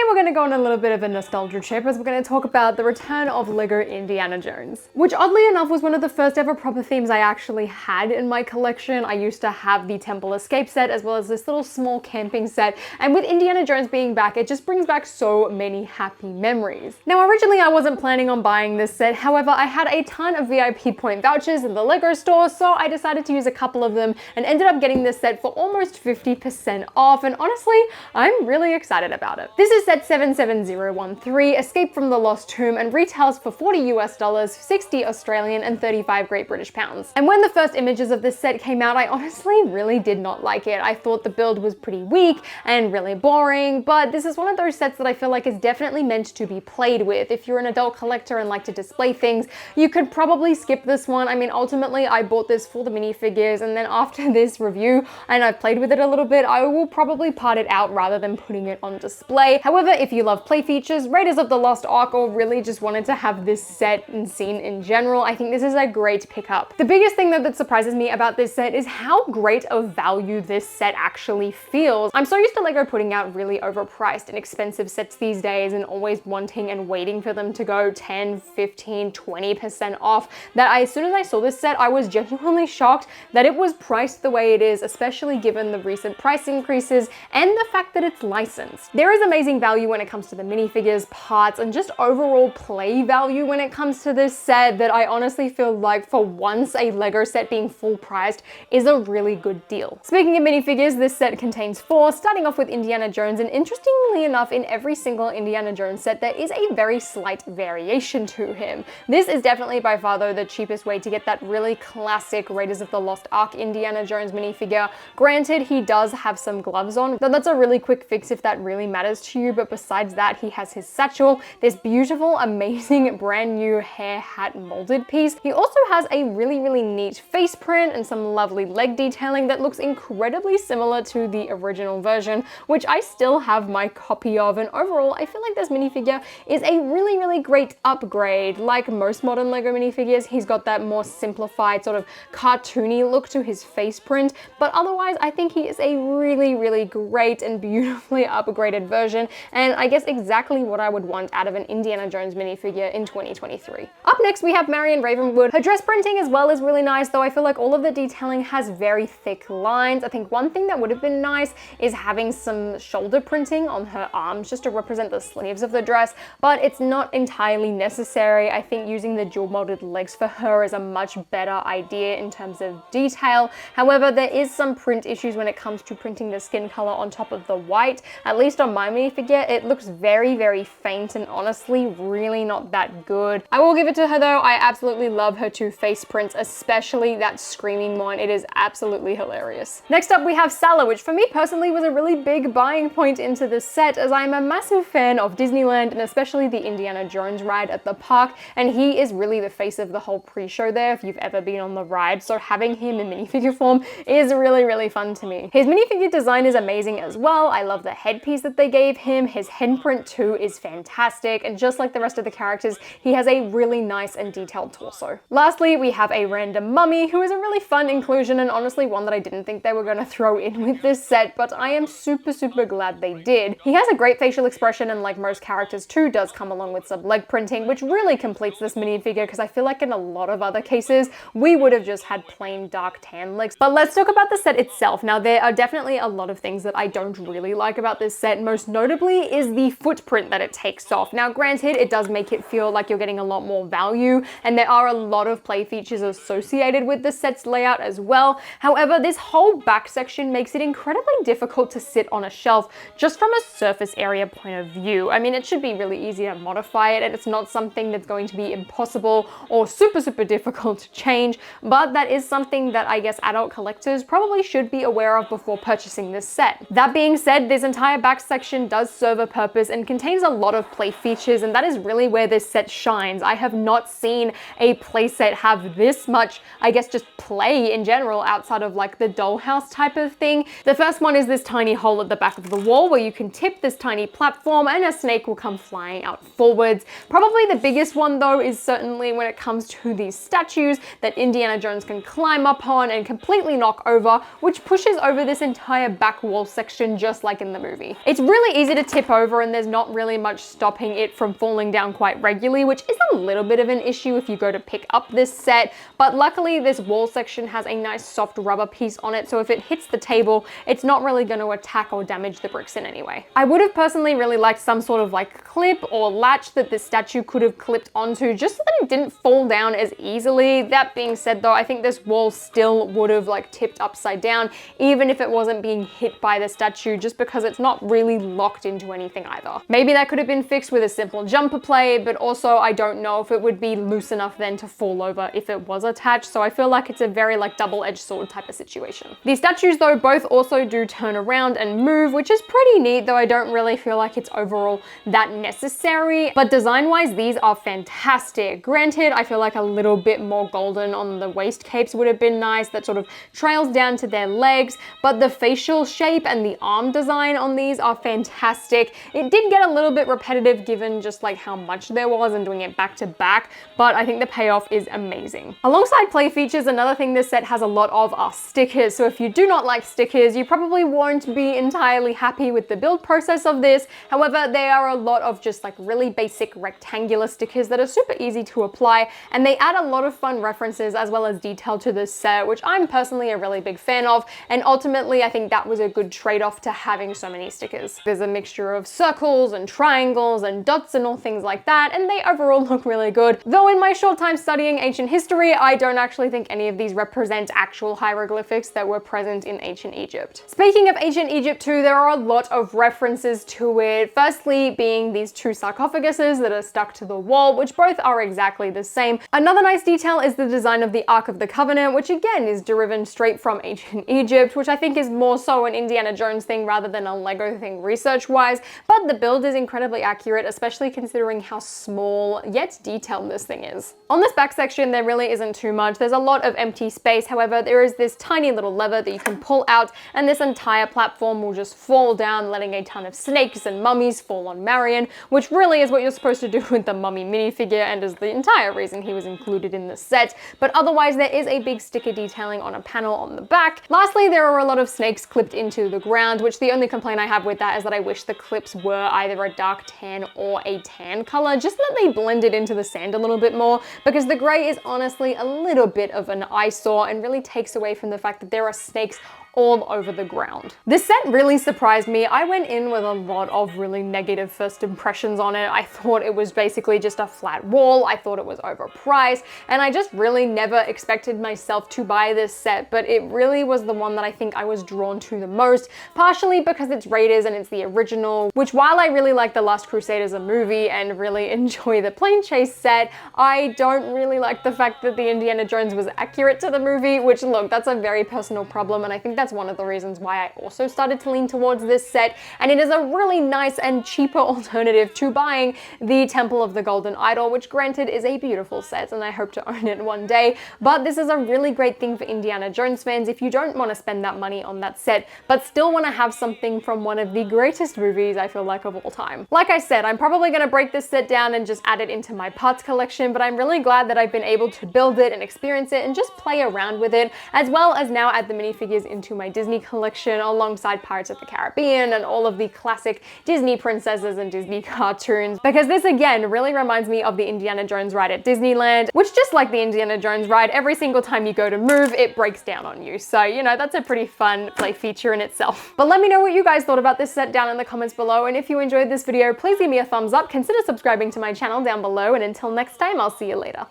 we're going to go on a little bit of a nostalgia trip as we're going to talk about the return of LEGO Indiana Jones, which oddly enough was one of the first ever proper themes I actually had in my collection. I used to have the Temple Escape set as well as this little small camping set, and with Indiana Jones being back, it just brings back so many happy memories. Now originally I wasn't planning on buying this set, however I had a ton of VIP point vouchers in the LEGO store, so I decided to use a couple of them and ended up getting this set for almost 50% off, and honestly, I'm really excited about it. This is set 77013, Escape from the Lost Tomb, and retails for $40 US, 60 Australian and 35 Great British pounds. And when the first images of this set came out, I honestly really did not like it. I thought the build was pretty weak and really boring, but this is one of those sets that I feel like is definitely meant to be played with. If you're an adult collector and like to display things, you could probably skip this one. I mean, ultimately I bought this for the minifigures, and then after this review and I've played with it a little bit, I will probably part it out rather than putting it on display. However, if you love play features, Raiders of the Lost Ark, or really just wanted to have this set and scene in general, I think this is a great pickup. The biggest thing though that surprises me about this set is how great of value this set actually feels. I'm so used to LEGO putting out really overpriced and expensive sets these days and always wanting and waiting for them to go 10, 15, 20% off, that as soon as I saw this set, I was genuinely shocked that it was priced the way it is, especially given the recent price increases and the fact that it's licensed. There is amazing value when it comes to the minifigures, parts, and just overall play value when it comes to this set that I honestly feel like for once a LEGO set being full priced is a really good deal. Speaking of minifigures, this set contains 4, starting off with Indiana Jones, and interestingly enough, in every single Indiana Jones set there is a very slight variation to him. This is definitely by far though the cheapest way to get that really classic Raiders of the Lost Ark Indiana Jones minifigure. Granted, he does have some gloves on, though that's a really quick fix if that really matters to you, but besides that, he has his satchel, this beautiful, amazing, brand new hair hat molded piece. He also has a really neat face print and some lovely leg detailing that looks incredibly similar to the original version, which I still have my copy of, and overall, I feel like this minifigure is a really great upgrade. Like most modern LEGO minifigures, he's got that more simplified sort of cartoony look to his face print, but otherwise I think he is a really great and beautifully upgraded version, and I guess exactly what I would want out of an Indiana Jones minifigure in 2023. Up next we have Marion Ravenwood. Her dress printing as well is really nice, though I feel like all of the detailing has very thick lines. I think one thing that would have been nice is having some shoulder printing on her arms just to represent the sleeves of the dress, but it's not entirely necessary. I think using the dual molded legs for her is a much better idea in terms of detail. However, there is some print issues when it comes to printing the skin color on top of the white. At least on my minifigure, it looks very faint and honestly really not that good. I will give it to her though. I absolutely love her two face prints, especially that screaming one. It is absolutely hilarious. Next up we have Salah, which for me personally was a really big buying point into this set, as I am a massive fan of Disneyland and especially the Indiana Jones ride at the park, and he is really the face of the whole pre-show there if you've ever been on the ride, so having him in minifigure form is really fun to me. His minifigure design is amazing as well. I love the headpiece that they gave him. His handprint too is fantastic, and just like the rest of the characters, he has a really nice and detailed torso. Lastly, we have a random mummy, who is a really fun inclusion and honestly one that I didn't think they were going to throw in with this set, but I am super glad they did. He has a great facial expression, and like most characters too, does come along with some leg printing, which really completes this minifigure, because I feel like in a lot of other cases we would have just had plain dark tan legs. But let's talk about the set itself. Now, there are definitely a lot of things that I don't really like about this set. Most notably is the footprint that it takes off. Now granted, it does make it feel like you're getting a lot more value, and there are a lot of play features associated with the set's layout as well. However, this whole back section makes it incredibly difficult to sit on a shelf just from a surface area point of view. I mean, it should be really easy to modify it, and it's not something that's going to be impossible or super difficult to change, but that is something that I guess adult collectors probably should be aware of before purchasing this set. That being said, this entire back section does serve a purpose and contains a lot of play features, and that is really where this set shines. I have not seen a playset have this much, I guess, just play in general outside of like the dollhouse type of thing. The first one is this tiny hole at the back of the wall where you can tip this tiny platform and a snake will come flying out forwards. Probably the biggest one though is certainly when it comes to these statues that Indiana Jones can climb up on and completely knock over, which pushes over this entire back wall section just like in the movie. It's really easy to tip tip over and there's not really much stopping it from falling down quite regularly, which is a little bit of an issue if you go to pick up this set. But luckily this wall section has a nice soft rubber piece on it, so if it hits the table, it's not really going to attack or damage the bricks in any way. I would have personally really liked some sort of like clip or latch that the statue could have clipped onto, just so that it didn't fall down as easily. That being said though, I think this wall still would have like tipped upside down, even if it wasn't being hit by the statue, just because it's not really locked into anything either. Maybe that could have been fixed with a simple jumper plate, but also I don't know if it would be loose enough then to fall over if it was attached, so I feel like it's a very like double-edged sword type of situation. These statues though both also do turn around and move, which is pretty neat, though I don't really feel like it's overall that necessary. But design-wise, these are fantastic. Granted, I feel like a little bit more golden on the waist capes would have been nice, that sort of trails down to their legs, but the facial shape and the arm design on these are fantastic. It did get a little bit repetitive given just like how much there was and doing it back to back, but I think the payoff is amazing. Alongside play features, another thing this set has a lot of are stickers. So if you do not like stickers, you probably won't be entirely happy with the build process of this. However, there are a lot of just like really basic rectangular stickers that are super easy to apply, and they add a lot of fun references as well as detail to this set, which I'm personally a really big fan of, and ultimately I think that was a good trade-off to having so many stickers. There's a mixture of circles and triangles and dots and all things like that, and they overall look really good. Though in my short time studying ancient history, I don't actually think any of these represent actual hieroglyphics that were present in ancient Egypt. Speaking of ancient Egypt too, there are a lot of references to it. Firstly being these two sarcophaguses that are stuck to the wall, which both are exactly the same. Another nice detail is the design of the Ark of the Covenant, which again is derived straight from ancient Egypt, which I think is more so an Indiana Jones thing rather than a Lego thing research-wise, but the build is incredibly accurate, especially considering how small yet detailed this thing is. On this back section, there really isn't too much. There's a lot of empty space. However, there is this tiny little lever that you can pull out, and this entire platform will just fall down, letting a ton of snakes and mummies fall on Marion, which really is what you're supposed to do with the mummy minifigure and is the entire reason he was included in the set. But otherwise, there is a big sticker detailing on a panel on the back. Lastly, there are a lot of snakes clipped into the ground, which the only complaint I have with that is that I wish the clips were either a dark tan or a tan color, just that they blended into the sand a little bit more, because the gray is honestly a little bit of an eyesore and really takes away from the fact that there are snakes all over the ground. This set really surprised me. I went in with a lot of really negative first impressions on it. I thought it was basically just a flat wall. I thought it was overpriced, and I just really never expected myself to buy this set, but it really was the one that I think I was drawn to the most, partially because it's Raiders and it's the original, which while I really like The Last Crusade as a movie and really enjoy the plane chase set, I don't really like the fact that the Indiana Jones was accurate to the movie, which look, that's a very personal problem, and I think that's one of the reasons why I also started to lean towards this set, and it is a really nice and cheaper alternative to buying the Temple of the Golden Idol, which granted is a beautiful set and I hope to own it one day, but this is a really great thing for Indiana Jones fans if you don't want to spend that money on that set, but still want to have something from one of the greatest movies I feel like of all time. Like I said, I'm probably going to break this set down and just add it into my parts collection, but I'm really glad that I've been able to build it and experience it and just play around with it, as well as now add the minifigures into my Disney collection alongside Pirates of the Caribbean and all of the classic Disney princesses and Disney cartoons, because this again really reminds me of the Indiana Jones ride at Disneyland, which just like the Indiana Jones ride, every single time you go to move, it breaks down on you. So, you know, that's a pretty fun play feature in itself. But let me know what you guys thought about this set down in the comments below, and if you enjoyed this video, please give me a thumbs up, consider subscribing to my channel down below, and until next time, I'll see you later.